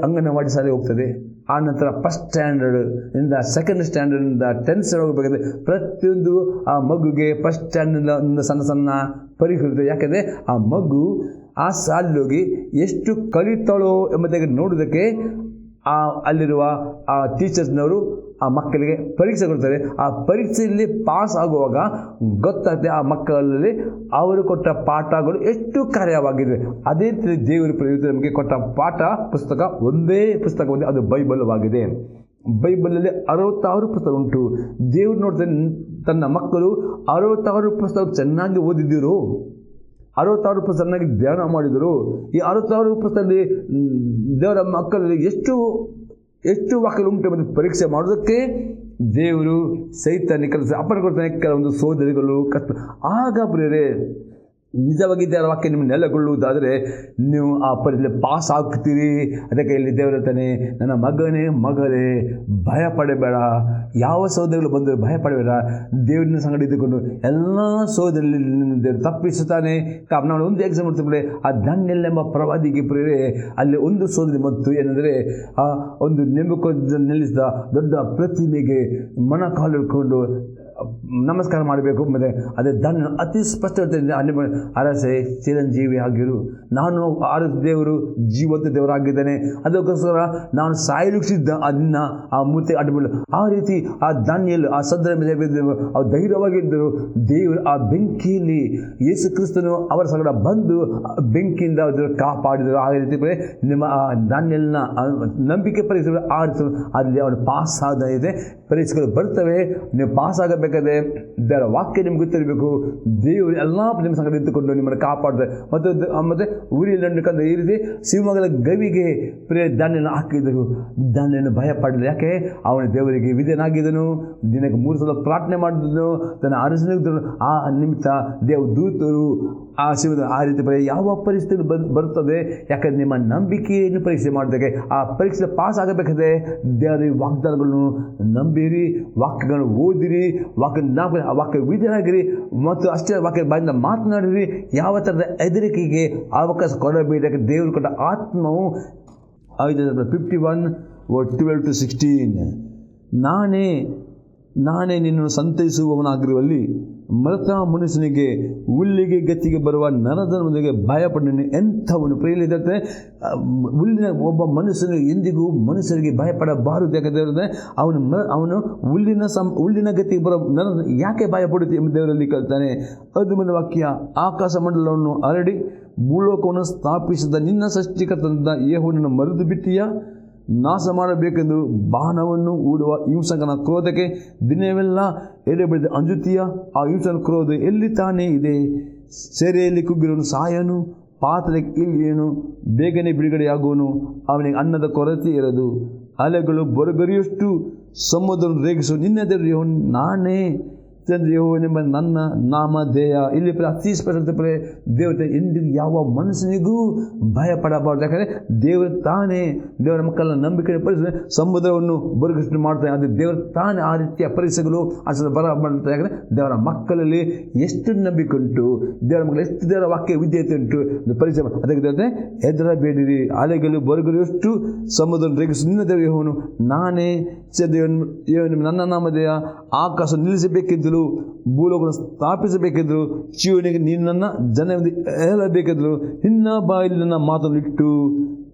Speaker 1: ಅಂಗನವಾಡಿ ಶಾಲೆಗೆ ಹೋಗ್ತದೆ, ಆ ನಂತರ ಫಸ್ಟ್ ಸ್ಟ್ಯಾಂಡರ್ಡ್ ಸೆಕೆಂಡ್ ಸ್ಟ್ಯಾಂಡರ್ಡಿಂದ 10th ಸ್ಟ್ಯಾಂಡರ್ಡ್ ಹೋಗಬೇಕಾದ್ರೆ ಪ್ರತಿಯೊಂದು ಆ ಮಗುಗೆ ಫಸ್ಟ್ ಸ್ಟ್ಯಾಂಡರ್ಡಿಂದ ಒಂದು ಸಣ್ಣ ಸಣ್ಣ ಪರೀಕ್ಷೆ ಇರ್ತದೆ. ಯಾಕಂದರೆ ಆ ಮಗು ಆ ಶಾಲೆಗೆ ಹೋಗಿ ಎಷ್ಟು ಕಲಿತಾಳೋ ಎಂಬುದಾಗಿ ನೋಡೋದಕ್ಕೆ ಅಲ್ಲಿರುವ ಆ ಟೀಚರ್ಸ್ನವರು ಆ ಮಕ್ಕಳಿಗೆ ಪರೀಕ್ಷೆ ಕೊಡ್ತಾರೆ. ಆ ಪರೀಕ್ಷೆಯಲ್ಲಿ ಪಾಸ್ ಆಗುವಾಗ ಗೊತ್ತಾಗ್ತದೆ ಆ ಮಕ್ಕಳಲ್ಲಿ ಅವರು ಕೊಟ್ಟ ಪಾಠಗಳು ಎಷ್ಟು ಕಾರ್ಯವಾಗಿದೆ. ಅದೇ ರೀತಿ ದೇವರು ನಮಗೆ ಕೊಟ್ಟ ಪಾಠ ಪುಸ್ತಕ ಒಂದೇ ಪುಸ್ತಕವಾಗಿದೆ, ಅದು ಬೈಬಲ್ವಾಗಿದೆ. ಬೈಬಲಲ್ಲಿ 66 ಪುಸ್ತಕ ಉಂಟು. ದೇವರು ನೋಡ್ತಾನೆ ತನ್ನ ಮಕ್ಕಳು 66 ಪುಸ್ತಕ ಚೆನ್ನಾಗಿ ಓದಿದ್ದರು, 66 ಪುಸ್ತಕ ಚೆನ್ನಾಗಿ ಧ್ಯಾನ ಮಾಡಿದರು. ಈ 66 ಪುಸ್ತಕದಲ್ಲಿ ದೇವರ ಮಕ್ಕಳಲ್ಲಿ ಎಷ್ಟು ವಾಕ್ಯಗಳು ಉಂಟು ಮತ್ತು ಪರೀಕ್ಷೆ ಮಾಡೋದಕ್ಕೆ ದೇವರು ಸೈತಾನ್ಯ ಕೆಲಸ ಅಪ್ಪನ ಕೊಡ್ತಾನೆ. ಕೆಲವೊಂದು ಸೋದರಿಗಳು ಕಷ್ಟ ಆಗ ಪ್ರಿಯರೇ, ನಿಜವಾಗಿ ದೇವರ ವಾಕ್ಯ ನಿಮ್ಮ ನೆಲೆಗೊಳ್ಳುವುದಾದರೆ ನೀವು ಆ ಪರೀಕ್ಷೆ ಪಾಸ್ ಆಗ್ತೀರಿ. ಅದಕ್ಕೆ ಇಲ್ಲಿ ದೇವರತಾನೆ, ನನ್ನ ಮಗನೇ ಮಗಳೇ, ಭಯಪಡಬೇಡ, ಯಾವ ಸೋದರಿಗಳು ಬಂದರೂ ಭಯಪಡಬೇಡ, ದೇವರಿನ ಸಂಗಡ ಇದ್ದುಕೊಂಡು ಎಲ್ಲ ಸೋದರಲ್ಲಿ ದೇವರು ತಪ್ಪಿಸುತ್ತಾನೆ. ನಾವು ಒಂದು ಎಕ್ಸಾಮ್ ಮಾಡ್ತೀವಿ, ಆ ದಾನಿಯೇಲ್ ಎಂಬ ಪ್ರವಾದಿಗೆ ಪ್ರಿಯರೇ, ಅಲ್ಲಿ ಒಂದು ಸೋದರಿ ಮತ್ತು ಏನಂದರೆ ಆ ಒಂದು ನೆಬೂಕದ್ನೆಚ್ಚರನು ನಿಲ್ಲಿಸಿದ ದೊಡ್ಡ ಪ್ರತಿಮೆಗೆ ಮೊಣಕಾಲಿಟ್ಕೊಂಡು ನಮಸ್ಕಾರ ಮಾಡಬೇಕು. ಮತ್ತು ಅದೇ ದಾನಿಯೇಲನು ಅತಿ ಸ್ಪಷ್ಟತೆ ಅರಸೆ ಚಿರಂಜೀವಿ ಆಗಿರು, ನಾನು ದೇವರು ಜೀವಂತ ದೇವರಾಗಿದ್ದಾನೆ, ಅದಕ್ಕೋಸ್ಕರ ನಾನು ಸಾಯಲಿಕ್ಕಿದ್ದ ಅದನ್ನ ಆ ಮೂರ್ತಿ ಅಡ್ಡಬಿಡು. ಆ ರೀತಿ ಆ ದಾನಿಯೇಲ್ ಆ ಸದ್ರ ಅವ್ರು ಧೈರ್ಯವಾಗಿದ್ದರು. ದೇವರು ಆ ಬೆಂಕಿಯಲ್ಲಿ ಯೇಸು ಕ್ರಿಸ್ತನು ಅವರ ಸಂಗಡ ಬಂದು ಬೆಂಕಿಯಿಂದ ಅದನ್ನು ಕಾಪಾಡಿದರು. ಆ ರೀತಿ ನಿಮ್ಮ ಆ ದಾನಿಯೇಲನ ನಂಬಿಕೆ ಪರೀಕ್ಷೆಗಳು ಆ ರೀತಿ ಅಲ್ಲಿ ಅವನು ಪಾಸ್ ಆದ ಇದೆ. ಪರೀಕ್ಷೆಗಳು ಬರ್ತವೆ, ನೀವು ಪಾಸ್ ಆಗಬೇಕು. ಆಗಬೇಕಾದ್ರೆ ದೇವರ ವಾಕ್ಯ ನಿಮ್ಗೆ ಗೊತ್ತಿರಬೇಕು. ದೇವರು ಎಲ್ಲ ನಿಮ್ಮ ಸಂಗಡ ನಿಂತುಕೊಂಡು ನಿಮ್ಮನ್ನು ಕಾಪಾಡ್ತಾರೆ. ಮತ್ತು ಉರಿಯಲ್ಲಿ ಕಂಡು ಈ ರೀತಿ ಸಿಂಹಗಳ ಗವಿಗೆ ದಾನ್ಯನ ಹಾಕಿದರು. ದಾನ್ಯನು ಭಯ ಪಡಲಿಲ್ಲ. ಯಾಕೆ? ಅವನು ದೇವರಿಗೆ ವಿಧೇಯನಾಗಿದ್ದನು, ದಿನಕ್ಕೆ 3 ಸಲ ಪ್ರಾರ್ಥನೆ ಮಾಡಿದನು, ತನ್ನ ಅರಸನಿದ್ದರು. ಆ ನಿಮಿತ್ತ ದೇವದೂತರು ಆ ಸಿಂಹದ ಆ ರೀತಿ ಯಾವ ಪರಿಸ್ಥಿತಿ ಬರುತ್ತದೆ? ಯಾಕಂದರೆ ನಿಮ್ಮ ನಂಬಿಕೆಯನ್ನು ಪರೀಕ್ಷೆ ಮಾಡಿದಾಗ ಆ ಪರೀಕ್ಷೆ ಪಾಸ್ ಆಗಬೇಕಾದ್ರೆ ದೇವರ ವಾಗ್ದಾನಗಳನ್ನು ನಂಬಿರಿ, ವಾಕ್ಯಗಳನ್ನು ಓದಿರಿ, ವಾಕ್ಯ ವಿಧೇಯರಾಗಿರಿ ಮತ್ತು ಅಷ್ಟೇ ವಾಕ್ಯ ಬಾಯಿಂದ ಮಾತನಾಡಿರಿ. ಯಾವ ಥರದ ಹೆದರಿಕೆಗೆ ಅವಕಾಶ ಕೊಡಬೇಡಿ. ದೇವರು ಕೊಟ್ಟ ಆತ್ಮವು 51:12-16 ನಾನೇ ನಿನ್ನನ್ನು ಸಂತೈಸುವವನಾಗಿರುವಲ್ಲಿ ಮೃತ ಮನುಷ್ಯನಿಗೆ ಹುಲ್ಲಿಗೆ ಗತಿಗೆ ಬರುವ ನರದನಿಗೆ ಭಯಪಡನು. ಎಂಥವನು ಪ್ರಿಯಲಿದ್ದಂತೆ ಹುಲ್ಲಿನ ಒಬ್ಬ ಮನುಷ್ಯನು ಎಂದಿಗೂ ಮನುಷ್ಯರಿಗೆ ಭಯಪಡಬಾರದು. ಯಾಕಂದರೆ ಅವನು ಹುಲ್ಲಿನ ಗತಿಗೆ ಬರೋ ನರ ಯಾಕೆ ಭಯಪಡುತ್ತೆ ಎಂಬ ದೇವರಲ್ಲಿ ಕಲ್ತಾನೆ. ಅದು ನನ್ನ ವಾಕ್ಯ. ಆಕಾಶ ಮಂಡಲವನ್ನು ಹರಡಿ ಭೂಲೋಕವನ್ನು ಸ್ಥಾಪಿಸಿದ ನಿನ್ನ ಸೃಷ್ಟಿಕರ್ತನಾದ ಯೆಹೋವನನ್ನು ಮರೆತು ಬಿಟ್ಟಿಯಾ? ನಾಶ ಮಾಡಬೇಕೆಂದು ಬಾಣವನ್ನು ಹೂಡುವ ಹಿಂಸಕನ ಕ್ರೋಧಕ್ಕೆ ದಿನವೆಲ್ಲ ಎಡೆಬಿಡದೆ ಅಂಜುತ್ತೀಯ? ಆ ಹಿಂಸಕನ ಕ್ರೋಧ ಎಲ್ಲಿ ತಾನೇ ಇದೆ? ಸೆರೆಯಲ್ಲಿ ಕುಗ್ಗಿರೋನು ಸಾಯನು, ಪಾತ್ರೆಗೆ ಇಳಿಯನು, ಬೇಗನೆ ಬಿಡುಗಡೆಯಾಗುವನು, ಅವನಿಗೆ ಅನ್ನದ ಕೊರತೆ ಇರದು. ಅಲೆಗಳು ಬೊರಗರಿಯಷ್ಟು ಸಮುದ್ರವನ್ನು ರೇಗಿಸು. ನಿನ್ನ ದೇವರು ನಾನೇ ಯೆಹೋವನೆಂಬ ನನ್ನ ನಾಮಧೇಯ. ಇಲ್ಲಿ ಅತಿ ಸ್ಪಷ್ಟ ದೇವತೆ ಎಂದಿಗೂ ಯಾವ ಮನುಷ್ಯನಿಗೂ ಭಯಪಡಬಾರ್ದು. ಯಾಕಂದರೆ ದೇವರು ತಾನೇ ದೇವರ ಮಕ್ಕಳನ್ನ ನಂಬಿಕೆ ಪರಿಸರ ಸಮುದ್ರವನ್ನು ಬರುಗಷ್ಟು ಮಾಡ್ತಾನೆ. ಅದು ದೇವರು ತಾನೇ ಆ ರೀತಿಯ ಪರಿಸರಗಳು ಬರ ಮಾಡ್ತಾರೆ. ಯಾಕಂದರೆ ದೇವರ ಮಕ್ಕಳಲ್ಲಿ ಎಷ್ಟು ನಂಬಿಕೆ ಉಂಟು, ದೇವರ ಮಕ್ಕಳು ಎಷ್ಟು ದೇವರ ವಾಕ್ಯ ವಿದ್ಯತೆ ಉಂಟು ಪರಿಸರ. ಅದಕ್ಕೆ ದೇವತೆ ಹೆದರಬೇಡಿರಿ, ಅಲೆಗಳು ಬರುಗರಿಯಷ್ಟು ಸಮುದ್ರ ರೇಗಿಸು. ನಿನ್ನ ದೇವರು ಯೆಹೋವನು ನಾನೇ ನನ್ನ ನಾಮಧೇಯ. ಆಕಾಶ ನಿಲ್ಲಿಸಬೇಕಿದ್ದರು, ಭೂಲೋಕವನ್ನು ಸ್ಥಾಪಿಸಬೇಕಿದ್ರು, ಜೀವನಿಗೆ ನಿನ್ನನ್ನು ಜನವೆಂದು ಹೇಳಬೇಕಿದ್ರು. ನಿನ್ನ ಬಾಯಲ್ಲಿ ನನ್ನ ಮಾತನ್ನು ಇಟ್ಟು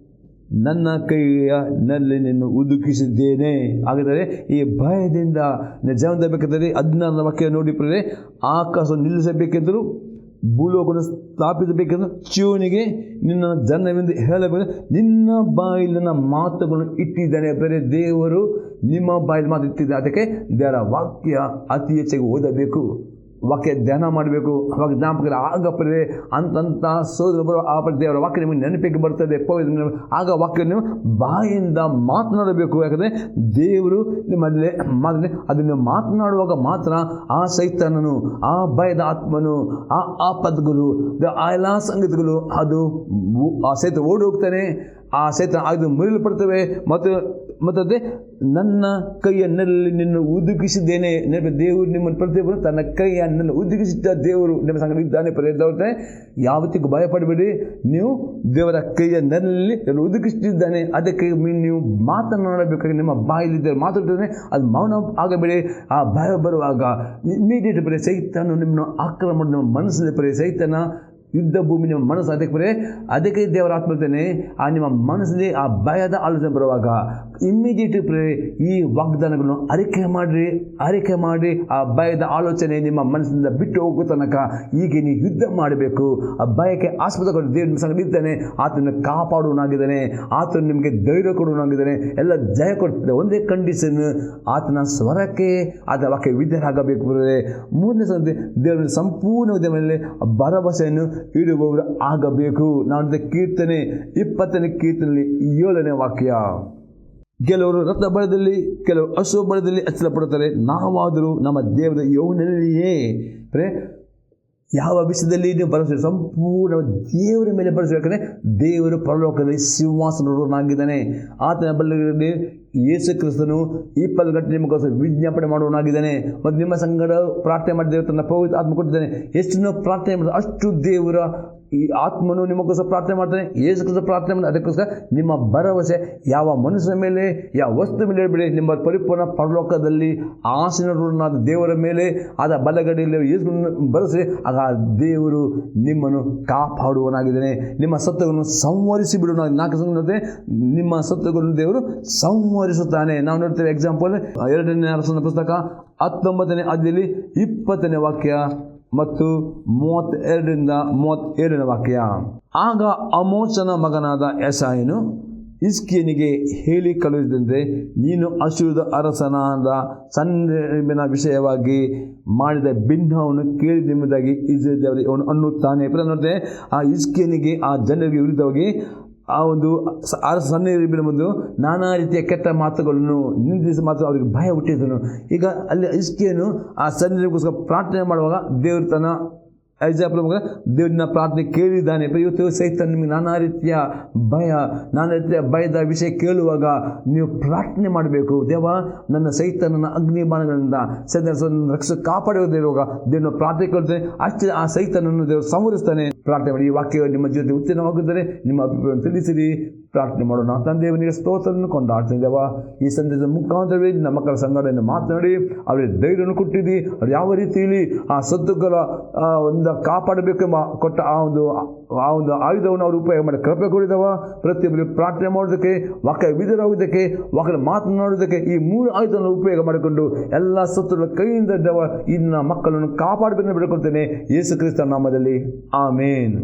Speaker 1: ನನ್ನ ಕೈಯಲ್ಲಿ ನಿನ್ನು ಉದುಕಿಸಿದ್ದೇನೆ. ಹಾಗಾದರೆ ಈ ಭಯದಿಂದ ಜೀವನ ಬೇಕಾದರೆ 16ನೇ ವಾಕ್ಯ ನೋಡಿ ಪ್ರಿಯರೇ. ಆಕಾಶ ನಿಲ್ಲಿಸಬೇಕೆಂದರು, ಭೂಲೋಕವನ್ನು ಸ್ಥಾಪಿಸಬೇಕೆಂದು ಜೀವನಿಗೆ ನಿನ್ನ ಜನವೆಂದು ಹೇಳಬೇಕು. ನಿನ್ನ ಬಾಯಲ್ಲಿ ನನ್ನ ಮಾತುಗಳನ್ನು ಇಟ್ಟಿದ್ದಾನೆ. ಬೇರೆ ದೇವರು ನಿಮ್ಮ ಬಾಯಲ್ಲಿ ಮಾತು ಇಟ್ಟಿದ್ದಾರೆ. ಅದಕ್ಕೆ ದೇವರ ವಾಕ್ಯ ಅತಿ ಹೆಚ್ಚಾಗಿ ಓದಬೇಕು, ವಾಕ್ಯ ಧ್ಯಾನ ಮಾಡಬೇಕು. ಅವಾಗ ಜ್ಞಾಪಕ ಆಗಪ್ಪರೆ ಅಂತಂಥ ಸೋದರ ಬರೋ ಆ ದೇವರ ವಾಕ್ಯ ನಿಮಗೆ ನೆನಪಿಗೆ ಬರ್ತದೆ. ಆಗ ವಾಕ್ಯ ನೀವು ಬಾಯಿಂದ ಮಾತನಾಡಬೇಕು. ಯಾಕಂದರೆ ದೇವರು ನಿಮ್ಮಲ್ಲೇ ಮಾತನಾಡಿ ಅದನ್ನು ಮಾತನಾಡುವಾಗ ಮಾತ್ರ ಆ ಸೈತಾನನು, ಆ ಭಯದ ಆತ್ಮನು, ಆ ಪದಗಳು, ಆ ಎಲ್ಲ ಸಂಗತಿಗಳು ಅದು ಆ ಸೈತ ಓಡಿ ಹೋಗ್ತಾನೆ. ಆ ಸೈತಾನ ಅದು ಮುರಿಯಲ್ಪಡ್ತವೆ. ಮತ್ತದೇ ನನ್ನ ಕೈಯನ್ನಲ್ಲಿ ನಿನ್ನ ಉದುಗಿಸಿದ್ದೇನೆ. ದೇವರು ನಿಮ್ಮನ್ನು ಪ್ರತಿಯೊಬ್ಬರು ತನ್ನ ಕೈಯನ್ನೆಲ್ಲ ಉದುಗಿಸಿದ್ದ ದೇವರು ನಿಮ್ಮ ಸಂಗಡ ಇದ್ದಾನೆ. ಪರಿಯದವ್ರೆ ಯಾವತ್ತಿಗೂ ಭಯಪಡಬೇಡಿ. ನೀವು ದೇವರ ಕೈಯನ್ನಲ್ಲಿ ಉದುಗಿಸಿದ್ದಾನೆ. ಅದಕ್ಕೆ ನೀವು ಮಾತನಾಡಬೇಕಾಗಿ ನಿಮ್ಮ ಬಾಯಿಲಿದ್ದರೆ ಮಾತಾಡ್ತಾನೆ, ಅದು ಮೌನ ಆಗಬೇಡಿ. ಆ ಭಯ ಬರುವಾಗ ಇಮಿಡಿಯೇಟ್ ಬರೀ ಸೈತಾನ ನಿಮ್ಮನ್ನು ಆಕ್ರಮಣ ನಿಮ್ಮ ಮನಸ್ಸಿನಲ್ಲಿ ಬರೀ ಸೈತಾನ ಯುದ್ಧ ಭೂಮಿ ನಿಮ್ಮ ಮನಸ್ಸು. ಅದಕ್ಕೆ ದೇವರ ಆತ್ಮರ್ತೇನೆ ಆ ನಿಮ್ಮ ಮನಸ್ಸಲ್ಲಿ ಆ ಭಯದ ಆಲೋಚನೆ ಬರುವಾಗ ಇಮ್ಮಿಡಿಯೇಟ್ ಈ ವಾಗ್ದಾನಗಳನ್ನು ಅರಿಕೆ ಮಾಡಿ ಆ ಭಯದ ಆಲೋಚನೆ ನಿಮ್ಮ ಮನಸ್ಸಿನಿಂದ ಬಿಟ್ಟು ಹೋಗೋ ತನಕ ಹೀಗೆ ನೀವು ಯುದ್ಧ ಮಾಡಬೇಕು. ಆ ಭಯಕ್ಕೆ ಆಸ್ಪದ ಕೊಟ್ಟು ದೇವ್ರ ಸಂಗಡ ಇದ್ದಾನೆ. ಆತನ ಕಾಪಾಡುವನಾಗಿದ್ದಾನೆ, ಆತನು ನಿಮಗೆ ಧೈರ್ಯ ಕೊಡುವನಾಗಿದ್ದಾನೆ, ಎಲ್ಲ ಜಯ ಕೊಡ್ತಿದ್ದೆ. ಒಂದೇ ಕಂಡೀಷನ್, ಆತನ ಸ್ವರಕ್ಕೆ ಆತ ವಾಕ್ಯ ವಿದ್ಯರಾಗಬೇಕು. 3ನೇ ಸಂಗತಿ, ದೇವರ ಸಂಪೂರ್ಣ ದೇವರಲ್ಲಿ ಭರವಸೆಯನ್ನು ಇಡುವವರು ಆಗಬೇಕು. ನಾವು ಕೀರ್ತನೆ 20ನೇ ಕೀರ್ತನೆಯಲ್ಲಿ 7ನೇ ವಾಕ್ಯ. ಕೆಲವರು ರಥ ಬಲದಲ್ಲಿ, ಕೆಲವರು ಅಶ್ವ ಬಲದಲ್ಲಿ ಹಚ್ಚಲ್ಪಡುತ್ತಾರೆ. ನಾವಾದರೂ ನಮ್ಮ ದೇವರ ಯೆಹೋವನಲ್ಲಿಯೇ ಯಾವ ವಿಷಯದಲ್ಲಿ ನೀವು ಭರವಸೆ ಸಂಪೂರ್ಣ ದೇವರ ಮೇಲೆ ಭರವಸೆ. ದೇವರು ಪರಲೋಕದಲ್ಲಿ ಸಿಂಹಾಸನವಾಗಿದ್ದಾನೆ. ಆತನ ಬಲದಲ್ಲಿ ಯೇಸು ಕ್ರಿಸ್ತನು 20 ಗಂಟೆ ನಿಮಗೋಸ್ಕರ ವಿಜ್ಞಾಪನೆ ಮಾಡುವನಾಗಿದ್ದಾನೆ. ಮತ್ತು ನಿಮ್ಮ ಸಂಗಡ ಪ್ರಾರ್ಥನೆ ಮಾಡಿದ ತನ್ನ ಪವಿತ್ರ ಆತ್ಮ ಕೊಟ್ಟಿದ್ದಾನೆ. ಎಷ್ಟು ನಾವು ಪ್ರಾರ್ಥನೆ ಮಾಡಿದ್ರೆ ಅಷ್ಟು ದೇವರ ಈ ಆತ್ಮನು ನಿಮಗೋಸ್ಕರ ಪ್ರಾರ್ಥನೆ ಮಾಡ್ತಾನೆ. ಯೇಸು ಕ್ರಿಸ್ತ ಪ್ರಾರ್ಥನೆ ಮಾಡಿ. ಅದಕ್ಕೋಸ್ಕರ ನಿಮ್ಮ ಭರವಸೆ ಯಾವ ಮನುಷ್ಯನ ಮೇಲೆ, ಯಾವ ವಸ್ತು ಮೇಲೆ ಇಡಬೇಡಿ. ನಿಮ್ಮ ಪರಿಪೂರ್ಣ ಪರಲೋಕದಲ್ಲಿ ಆಸೀನನಾದ ದೇವರ ಮೇಲೆ, ಆದ ಬಲಗಡೆಯಲ್ಲಿ ಯೇಸು ಭರವಸೆ. ಆಗ ದೇವರು ನಿಮ್ಮನ್ನು ಕಾಪಾಡುವನಾಗಿದ್ದಾನೆ. ನಿಮ್ಮ ಸತ್ತುಗಳನ್ನು ಸಂವರಿಸಿ ಬಿಡುವ 4 ಸಂಗತಿ ನಿಮ್ಮ ಸತ್ತುಗಳನ್ನು ದೇವರು ಸಂವರಿಸುತ್ತಾನೆ. ನಾವು ನೋಡ್ತೇವೆ. ಎಕ್ಸಾಂಪಲ್ 2ನೇ ಅರಸನ ಪುಸ್ತಕ 19ನೇ ಅಧ್ಯಾಯದಲ್ಲಿ 20ನೇ ವಾಕ್ಯ ಮತ್ತು 32ರಿಂದ 37ನೇ ವಾಕ್ಯ. ಆಗ ಆಮೋಚನ ಮಗನಾದ ಯೆಶಾಯನು ಹಿಜ್ಕೀಯನಿಗೆ ಹೇಳಿ ಕಳುಹಿಸಿದಂತೆ ನೀನು ಅಶ್ಶೂರದ ಅರಸನಾದ ಸನ್ಹೇರೀಬನ ವಿಷಯವಾಗಿ ಮಾಡಿದ ಭಿನ್ನವನ್ನು ಕೇಳಿದೆಂಬುದಾಗಿ ಇಸ್ರಾಯೇಲ್ ದೇವರಿಗೆ ಅವನು ಅನ್ನುತ್ತಾನೆ. ನೋಡಿದ್ರೆ ಆ ಹಿಜ್ಕೀಯನಿಗೆ ಆ ಜನರಿಗೆ ವಿರುದ್ಧವಾಗಿ ಆ ಒಂದು ಸನ್ಹೇರೀಬನ ಒಂದು ನಾನಾ ರೀತಿಯ ಕೆಟ್ಟ ಮಾತುಗಳನ್ನು ನಿಂದಿಸಿ ಮಾತು ಅವರಿಗೆ ಭಯ ಹುಟ್ಟಿದನು. ಈಗ ಅಲ್ಲಿ ಹಿಜ್ಕೀಯನು ಆ ಸನ್ಹೇರೀಬನಿಗೋಸ್ಕರ ಪ್ರಾರ್ಥನೆ ಮಾಡುವಾಗ ದೇವರು ತನ್ನ ಐಜಾಪುರ ದೇವರಿನ ಪ್ರಾರ್ಥನೆ ಕೇಳಿದ್ದಾನೆ. ಇವತ್ತು ಸೈತಾನ ನಿಮಗೆ ನಾನಾ ರೀತಿಯ ಭಯದ ವಿಷಯ ಕೇಳುವಾಗ ನೀವು ಪ್ರಾರ್ಥನೆ ಮಾಡಬೇಕು. ದೇವ ನನ್ನ ಸೈತಾನನ ಅಗ್ನಿಬಾಣಗಳಿಂದ ರಕ್ಷ ಕಾಪಾಡುವುದಿರುವಾಗ ದೇವರನ್ನು ಪ್ರಾರ್ಥನೆ ಕೇಳ್ತಾನೆ. ಅಷ್ಟೇ ಆ ಸೈತಾನನ್ನು ದೇವರು ಸಂಹರಿಸ್ತಾನೆ. ಪ್ರಾರ್ಥನೆ ಮಾಡಿ. ಈ ವಾಕ್ಯ ನಿಮ್ಮ ಜೊತೆ ಉತ್ತೀರ್ಣವಾಗಿದ್ದರೆ ನಿಮ್ಮ ಅಭಿಪ್ರಾಯವನ್ನು ತಿಳಿಸಿರಿ. ಪ್ರಾರ್ಥನೆ ಮಾಡೋಣ. ತಂದೆಯವನಿಗೆ ಸ್ತೋತ್ರವನ್ನು ಕೊಂಡಾಡ್ತೀನಿ. ದೇವ ಈ ಸಂದೇಶದ ಮುಖಾಂತರವೇ ನಮ್ಮ ಮಕ್ಕಳ ಸಂಗಡನ್ನು ಮಾತನಾಡಿ ಅವರಿಗೆ ಧೈರ್ಯವನ್ನು ಕೊಟ್ಟಿದ್ದಿ. ಅವ್ರು ಯಾವ ರೀತಿಯಲ್ಲಿ ಆ ಸತ್ತುಗಳ ಒಂದು ಕಾಪಾಡಬೇಕೆಂಬ ಕೊಟ್ಟ ಆ ಒಂದು ಆಯುಧವನ್ನು ಅವರು ಉಪಯೋಗ ಮಾಡಿ ಕೃಪೆ ಕೊಡಿದವ. ಪ್ರತಿಯೊಬ್ಬರಿಗೆ ಪ್ರಾರ್ಥನೆ ಮಾಡೋದಕ್ಕೆ, ವಾಕ್ಯ ವಿಧರಾಗುವುದಕ್ಕೆ, ವಾಕ್ಯ ಮಾತನಾಡುವುದಕ್ಕೆ ಈ 3 ಆಯುಧವನ್ನು ಉಪಯೋಗ ಮಾಡಿಕೊಂಡು ಎಲ್ಲ ಸತ್ತುಗಳ ಕೈಯಿಂದ ದೇವ ಇನ್ನು ಮಕ್ಕಳನ್ನು ಕಾಪಾಡಬೇಕೆಂದು ಬೇಡಿಕೊಳ್ತೇನೆ ಯೇಸು ಕ್ರಿಸ್ತನ ನಾಮದಲ್ಲಿ. ಆಮೇನ್.